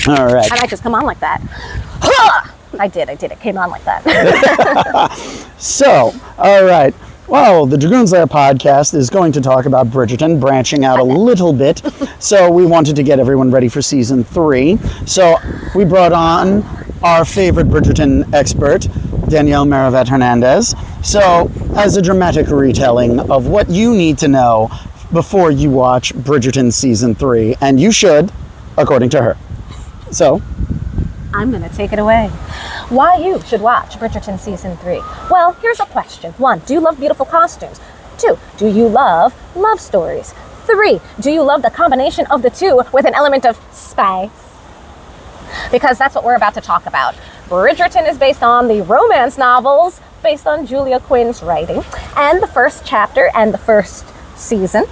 All right. And I just come on like that. I did. It came on like that. So, all right. Well, the Dragoons Lair podcast is going to talk about Bridgerton, branching out a little bit. So we wanted to get everyone ready for season 3. So we brought on our favorite Bridgerton expert, Danielle Meravette Hernandez. So, as a dramatic retelling of what you need to know before you watch Bridgerton season 3, and you should, according to her. So, I'm going to take it away. Why you should watch Bridgerton season 3? Well, here's a question. 1, do you love beautiful costumes? 2, do you love love stories? 3, do you love the combination of the two with an element of spice? Because that's what we're about to talk about. Bridgerton is based on the romance novels based on Julia Quinn's writing, and the first chapter and the first season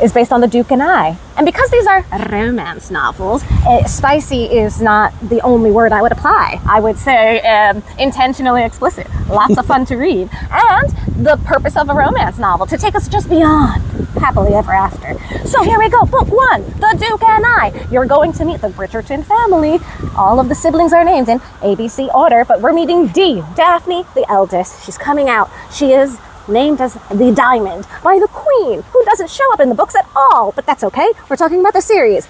is based on The Duke and I. And because these are romance novels, spicy is not the only word I would apply. I would say intentionally explicit. Lots of fun to read. And the purpose of a romance novel, to take us just beyond happily ever after. So here we go. Book 1, The Duke and I. You're going to meet the Bridgerton family. All of the siblings are named in ABC order, but we're meeting Dee, Daphne, the eldest. She's coming out. She is named as the Diamond by the Queen, who doesn't show up in the books at all, but that's okay. We're talking about the series.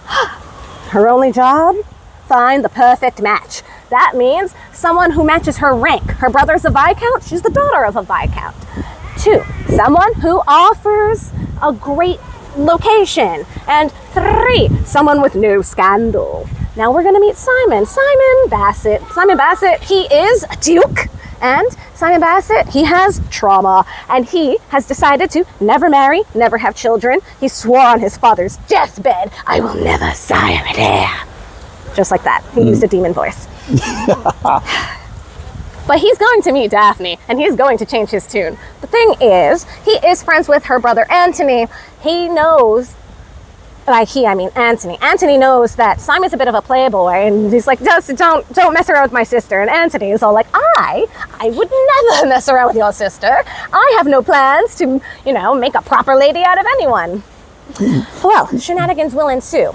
Her only job? Find the perfect match. That means someone who matches her rank. Her brother's a Viscount, she's the daughter of a Viscount. 2, someone who offers a great location. And 3, someone with no scandal. Now we're going to meet Simon Bassett. Simon Bassett, he is a duke. And Simon Bassett, he has trauma, and he has decided to never marry, never have children. He swore on his father's deathbed, I will never sire an heir. Just like that. He used a demon voice. But he's going to meet Daphne, and he's going to change his tune. The thing is, he is friends with her brother Anthony. He knows, by he, I mean Anthony. Anthony knows that Simon's a bit of a playboy, and he's like, just don't mess around with my sister. And Anthony is all like, I would never mess around with your sister. I have no plans to, make a proper lady out of anyone. Well, shenanigans will ensue.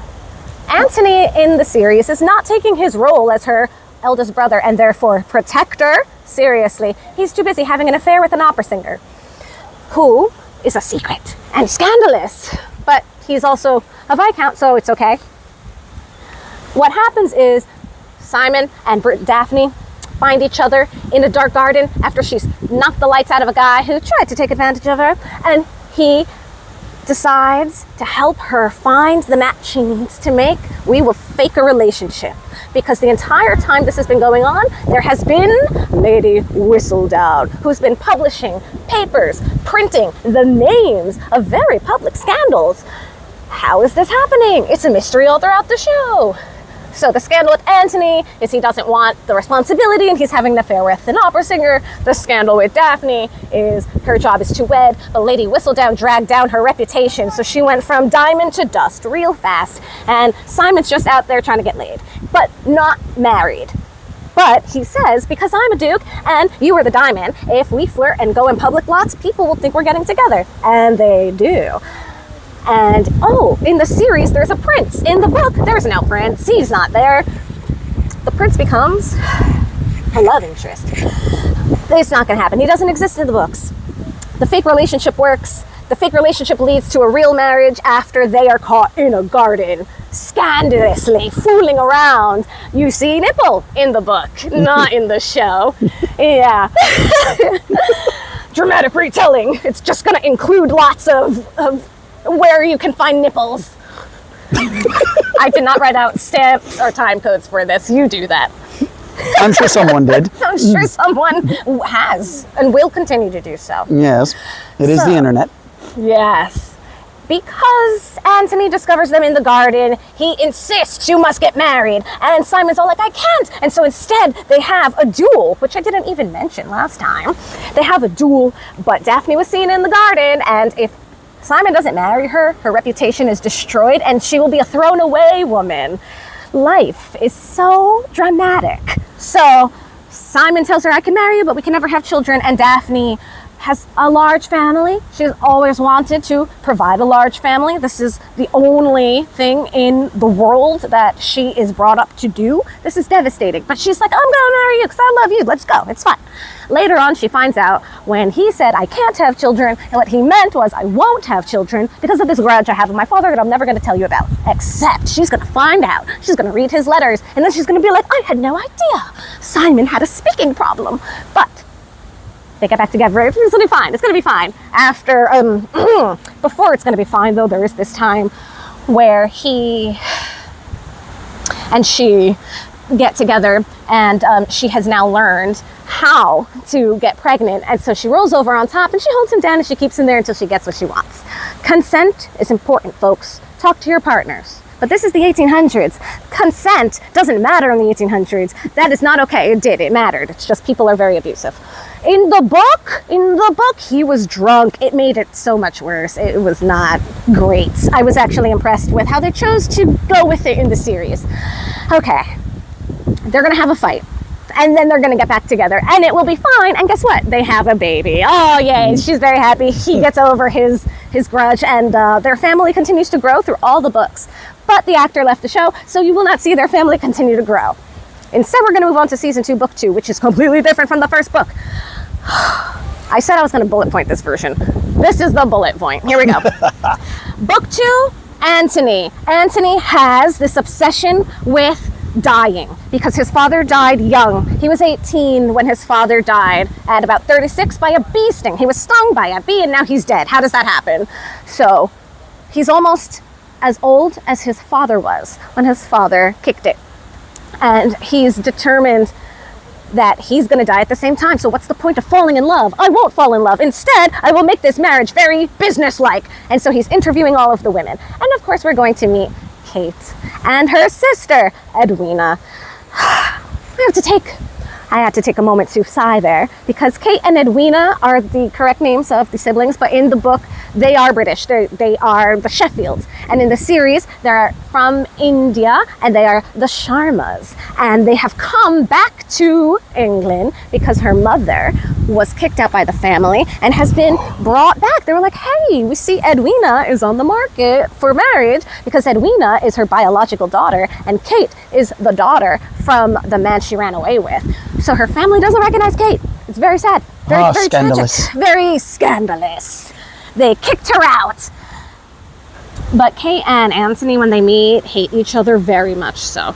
Anthony in the series is not taking his role as her eldest brother and therefore protector seriously. He's too busy having an affair with an opera singer who is a secret and scandalous, but he's also a Viscount, so it's okay. What happens is Simon and Daphne find each other in a dark garden after she's knocked the lights out of a guy who tried to take advantage of her, and he decides to help her find the match she needs to make. We will fake a relationship, because the entire time this has been going on, there has been Lady Whistledown, who's been publishing papers, printing the names of very public scandals. How is this happening? It's a mystery all throughout the show. So the scandal with Anthony is he doesn't want the responsibility and he's having an affair with an opera singer. The scandal with Daphne is her job is to wed, but Lady Whistledown dragged down her reputation, so she went from diamond to dust real fast. And Simon's just out there trying to get laid, but not married. But he says, because I'm a duke and you are the diamond, if we flirt and go in public lots, people will think we're getting together. And they do. And, in the series, there's a prince. In the book, there's no prince. He's not there. The prince becomes a love interest. It's not going to happen. He doesn't exist in the books. The fake relationship works. The fake relationship leads to a real marriage after they are caught in a garden, scandalously fooling around. You see Nipple in the book, not in the show. Yeah. Dramatic retelling. It's just going to include lots of where you can find nipples. I did not write out stamps or time codes for this. You do that. I'm sure someone did. I'm sure someone has and will continue to do so. Yes, it is the internet. Yes. Because Anthony discovers them in the garden, he insists you must get married. And Simon's all like, I can't. And so instead, they have a duel, which I didn't even mention last time. They have a duel, but Daphne was seen in the garden, and if Simon doesn't marry her, her reputation is destroyed, and she will be a thrown away woman. Life is so dramatic. So Simon tells her, I can marry you, but we can never have children. And Daphne has a large family. She's always wanted to provide a large family. This is the only thing in the world that she is brought up to do. This is devastating. But she's like, I'm going to marry you because I love you. Let's go. It's fine. Later on, she finds out when he said, I can't have children, and what he meant was, I won't have children because of this grudge I have with my father that I'm never going to tell you about. Except she's going to find out. She's going to read his letters, and then she's going to be like, I had no idea. Simon had a speaking problem. But they get back together. It's going to be fine. It's going to be fine. After, before it's going to be fine, though, there is this time where he and she get together, and she has now learned how to get pregnant, and so she rolls over on top and she holds him down and she keeps him there until she gets what she wants. Consent is important, folks. Talk to your partners. But this is the 1800s. Consent doesn't matter in the 1800s. That is not okay. It did. It mattered. It's just people are very abusive. In the book, he was drunk. It made it so much worse. It was not great. I was actually impressed with how they chose to go with it in the series. Okay. They're going to have a fight. And then they're going to get back together. And it will be fine. And guess what? They have a baby. Oh, yay. She's very happy. He gets over his grudge. And their family continues to grow through all the books. But the actor left the show, so you will not see their family continue to grow. Instead, we're going to move on to season 2, book 2, which is completely different from the first book. I said I was going to bullet point this version. This is the bullet point. Here we go. Book 2, Anthony. Anthony has this obsession with dying because his father died young. He was 18 when his father died, at about 36 by a bee sting. He was stung by a bee and now he's dead. How does that happen? So he's almost as old as his father was when his father kicked it. And he's determined that he's going to die at the same time. So what's the point of falling in love? I won't fall in love. Instead, I will make this marriage very businesslike. And so he's interviewing all of the women. And of course, we're going to meet Kate and her sister, Edwina. I had to take a moment to sigh there because Kate and Edwina are the correct names of the siblings, but in the book, they are British. They are the Sheffields. And in the series, they're from India and they are the Sharmas. And they have come back to England because her mother was kicked out by the family and has been brought back. They were like, hey, we see Edwina is on the market for marriage because Edwina is her biological daughter and Kate is the daughter from the man she ran away with. So her family doesn't recognize Kate. It's very sad. Very scandalous. Tragic. Very scandalous. They kicked her out. But Kate and Anthony, when they meet, hate each other very much so.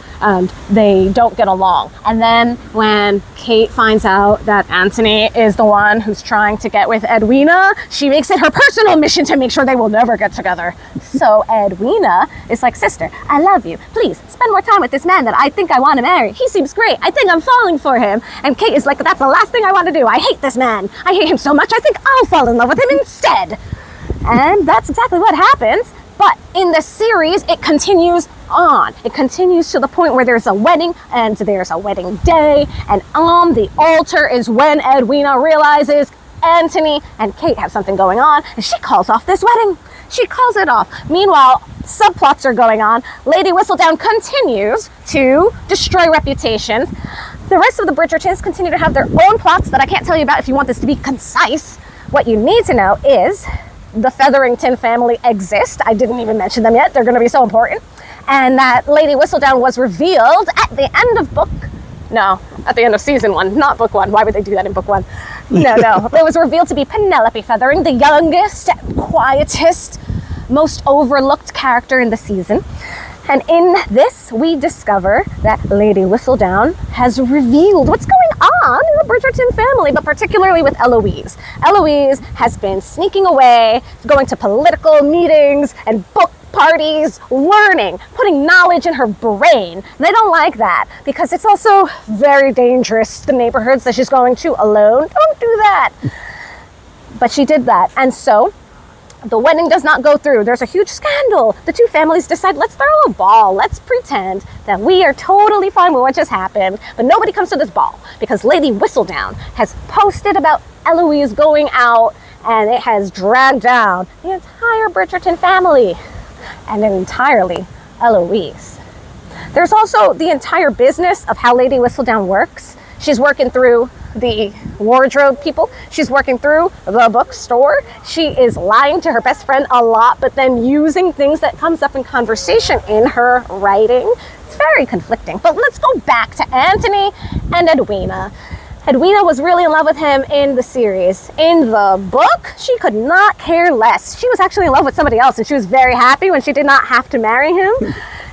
They don't get along. And then when Kate finds out that Anthony is the one who's trying to get with Edwina, she makes it her personal mission to make sure they will never get together. So Edwina is like, sister, I love you. Please spend more time with this man that I think I want to marry. He seems great. I think I'm falling for him. And Kate is like, that's the last thing I want to do. I hate this man. I hate him so much. I think I'll fall in love with him instead. And that's exactly what happens. But in the series, it continues on. It continues to the point where there's a wedding and there's a wedding day. And on the altar is when Edwina realizes Anthony and Kate have something going on. And she calls off this wedding. She calls it off. Meanwhile, subplots are going on. Lady Whistledown continues to destroy reputations. The rest of the Bridgertons continue to have their own plots that I can't tell you about if you want this to be concise. What you need to know is the Featherington family exist. I didn't even mention them yet. They're going to be so important. And that Lady Whistledown was revealed at the end of at the end of season 1, not book 1. Why would they do that in book 1? No. It was revealed to be Penelope Feathering, the youngest, quietest, most overlooked character in the season. And in this, we discover that Lady Whistledown has revealed what's going on in the Bridgerton family, but particularly with Eloise. Eloise has been sneaking away, going to political meetings and book parties, learning, putting knowledge in her brain. They don't like that because it's also very dangerous, the neighborhoods that she's going to alone. Don't do that. But she did that. And so the wedding does not go through. There's a huge scandal. The two families decide, let's throw a ball. Let's pretend that we are totally fine with what just happened, but nobody comes to this ball because Lady Whistledown has posted about Eloise going out and it has dragged down the entire Bridgerton family and entirely Eloise. There's also the entire business of how Lady Whistledown works. She's working through the wardrobe people. She's working through the bookstore. She is lying to her best friend a lot, but then using things that comes up in conversation in her writing. It's very conflicting. But let's go back to Anthony and Edwina. Edwina was really in love with him in the series. In the book, she could not care less. She was actually in love with somebody else, and she was very happy when she did not have to marry him.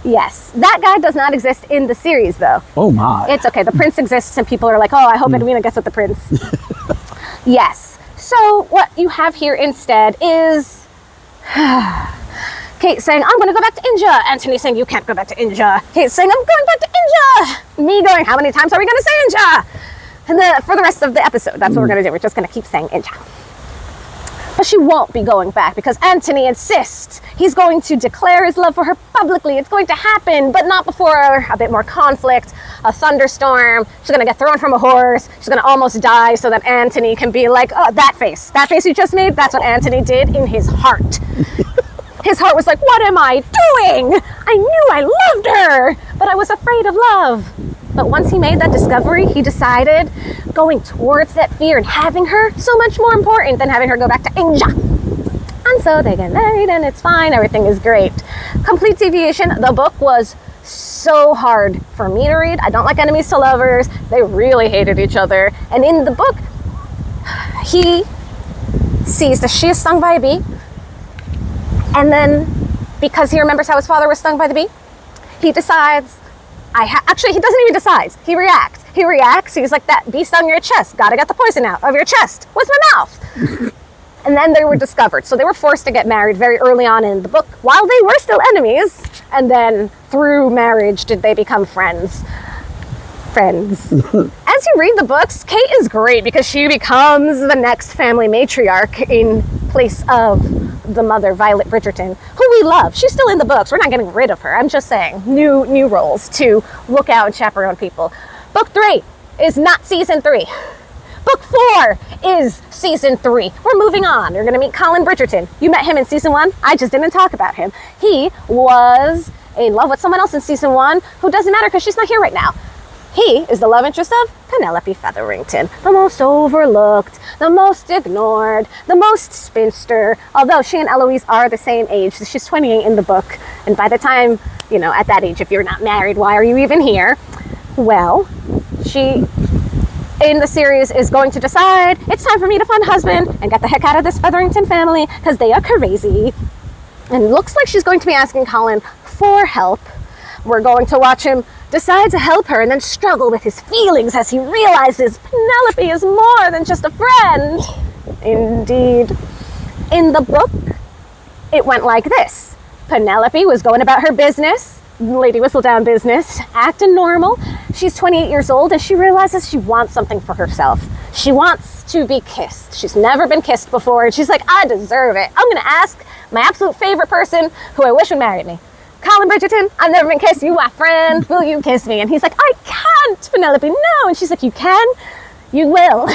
Yes, that guy does not exist in the series, though. Oh my. It's okay, the prince exists, and people are like, oh, I hope Edwina gets with the prince. Yes. So what you have here instead is Kate saying, I'm going to go back to India. Anthony saying, you can't go back to India. Kate saying, I'm going back to India. Me going, how many times are we going to say India? And for the rest of the episode, that's what we're going to do. We're just going to keep saying India. But she won't be going back because Anthony insists he's going to declare his love for her publicly. It's going to happen, but not before a bit more conflict, a thunderstorm. She's going to get thrown from a horse. She's going to almost die so that Anthony can be like, oh, that face you just made, that's what Anthony did in his heart. His heart was like, what am I doing? I knew I loved her, but I was afraid of love. But once he made that discovery, he decided going towards that fear and having her so much more important than having her go back to India. And so they get married and it's fine. Everything is great. Complete deviation. The book was so hard for me to read. I don't like enemies to lovers. They really hated each other. And in the book, he sees that she is stung by a bee. And then because he remembers how his father was stung by the bee, he decides, actually, he doesn't even decide. He reacts. He's like, that bee stung your chest. Gotta get the poison out of your chest with my mouth. And then they were discovered. So they were forced to get married very early on in the book while they were still enemies. And then through marriage did they become friends. As you read the books, Kate is great because she becomes the next family matriarch in place of the mother, Violet Bridgerton, who we love. She's still in the books. We're not getting rid of her. I'm just saying, new roles to look out and chaperone people. Book 3 is not season 3. Book 4 is season 3. We're moving on. You're going to meet Colin Bridgerton. You met him in season 1. I just didn't talk about him. He was in love with someone else in season 1 who doesn't matter because she's not here right now. He is the love interest of Penelope Featherington, the most overlooked, the most ignored, the most spinster, although she and Eloise are the same age. She's 28 in the book, and by the time, at that age, if you're not married, why are you even here? Well, she, in the series, is going to decide, it's time for me to find a husband and get the heck out of this Featherington family, because they are crazy. And it looks like she's going to be asking Colin for help. We're going to watch him decide to help her and then struggle with his feelings as he realizes Penelope is more than just a friend. Indeed. In the book, it went like this. Penelope was going about her business, Lady Whistledown business, acting normal. She's 28 years old and she realizes she wants something for herself. She wants to be kissed. She's never been kissed before and she's like, I deserve it. I'm going to ask my absolute favorite person who I wish would marry me. Colin Bridgerton, I've never been kissed. You my friend. Will you kiss me? And he's like, I can't, Penelope. No. And she's like, you can? You will.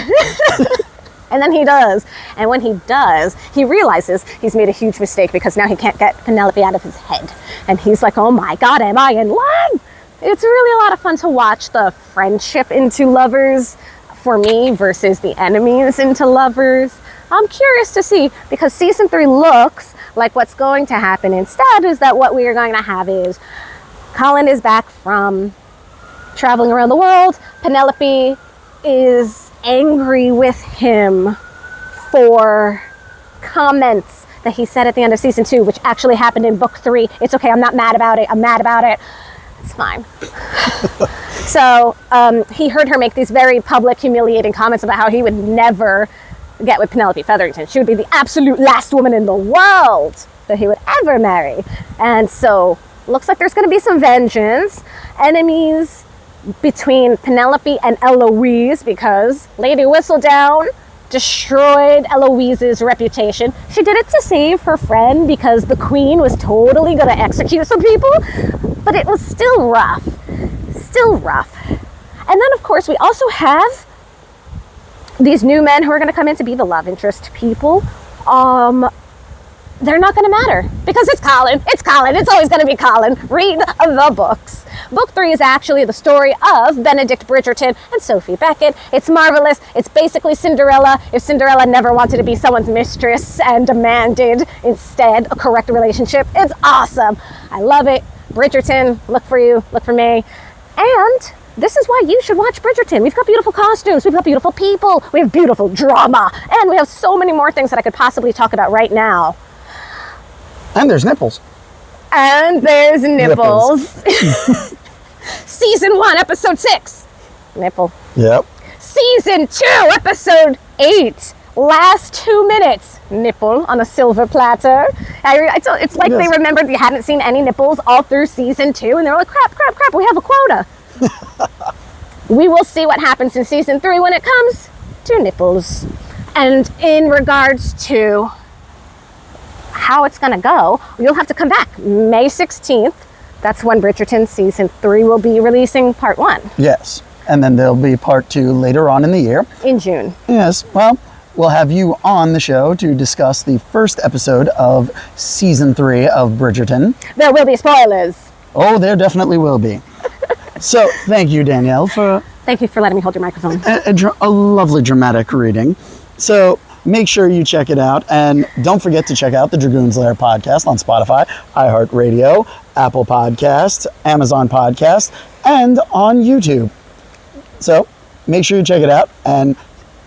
And then he does. And when he does, he realizes he's made a huge mistake because now he can't get Penelope out of his head. And he's like, oh my God, am I in love? It's really a lot of fun to watch the friendship into lovers for me versus the enemies into lovers. I'm curious to see because season 3 looks like what's going to happen instead is that what we are going to have is Colin is back from traveling around the world. Penelope is angry with him for comments that he said at the end of season 2, which actually happened in book 3. It's okay. I'm not mad about it. I'm mad about it. It's fine. So he heard her make these very public, humiliating comments about how he would never get with Penelope Featherington. She would be the absolute last woman in the world that he would ever marry. And so looks like there's going to be some vengeance. Enemies between Penelope and Eloise because Lady Whistledown destroyed Eloise's reputation. She did it to save her friend because the queen was totally going to execute some people, but it was still rough. And then of course we also have these new men who are going to come in to be the love interest people. They're not going to matter because it's Colin. It's always going to be Colin. Read the books. Book 3 is actually the story of Benedict Bridgerton and Sophie Beckett. It's marvelous. It's basically Cinderella if Cinderella never wanted to be someone's mistress and demanded instead a correct relationship. It's awesome. I love it. Bridgerton, look for you, look for me. And this is why you should watch Bridgerton. We've got beautiful costumes, we've got beautiful people, we have beautiful drama, and we have so many more things that I could possibly talk about right now. And there's nipples. And there's nipples. Season 1, episode 6. Nipple. Yep. Season 2, episode 8. Last 2 minutes. Nipple on a silver platter. It's like they remembered you hadn't seen any nipples all through season 2, and they're like, crap, we have a quota. We will see what happens in season 3 when it comes to nipples. And in regards to how it's going to go, you'll have to come back May 16th. That's when Bridgerton season 3 will be releasing part 1. Yes. And then there'll be part 2 later on in the year. In June. Yes. Well, we'll have you on the show to discuss the first episode of season 3 of Bridgerton. There will be spoilers. Oh, there definitely will be. So, thank you, Danielle, for... Thank you for letting me hold your microphone. A lovely dramatic reading. So, make sure you check it out. And don't forget to check out the Dragoons Lair podcast on Spotify, iHeartRadio, Apple Podcasts, Amazon Podcasts, and on YouTube. So, make sure you check it out and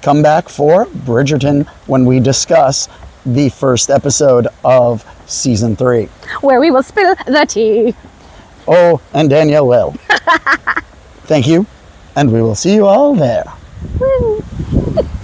come back for Bridgerton when we discuss the first episode of season 3. Where we will spill the tea. Oh, and Danielle will. Thank you, and we will see you all there. Woo.